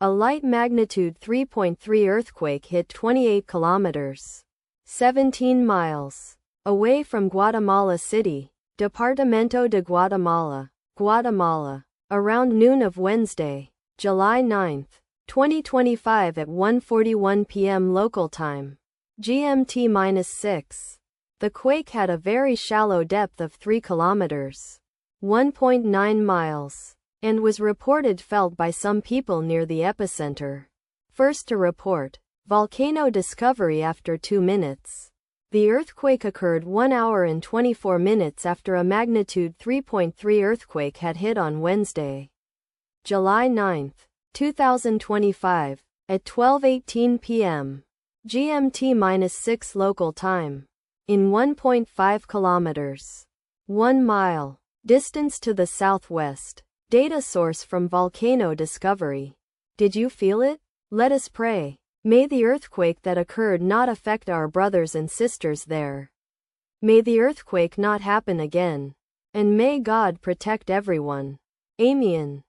A light magnitude 3.3 earthquake hit 28 kilometers, 17 miles, away from Guatemala City, Departamento de Guatemala, Guatemala, around noon of Wednesday, July 9, 2025 at 1:41 p.m. local time, GMT-6. The quake had a very shallow depth of 3 kilometers, 1.9 miles, and was reported felt by some people near the epicenter. First to report, volcano discovery after 2 minutes. The earthquake occurred 1 hour and 24 minutes after a magnitude 3.3 earthquake had hit on Wednesday, July 9, 2025, at 12:18 p.m. GMT-6 local time. In 1.5 kilometers, 1 mile, distance to the southwest. Data source from volcano discovery. Did you feel it? Let us pray. May the earthquake that occurred not affect our brothers and sisters there. May the earthquake not happen again. And may God protect everyone. Amen.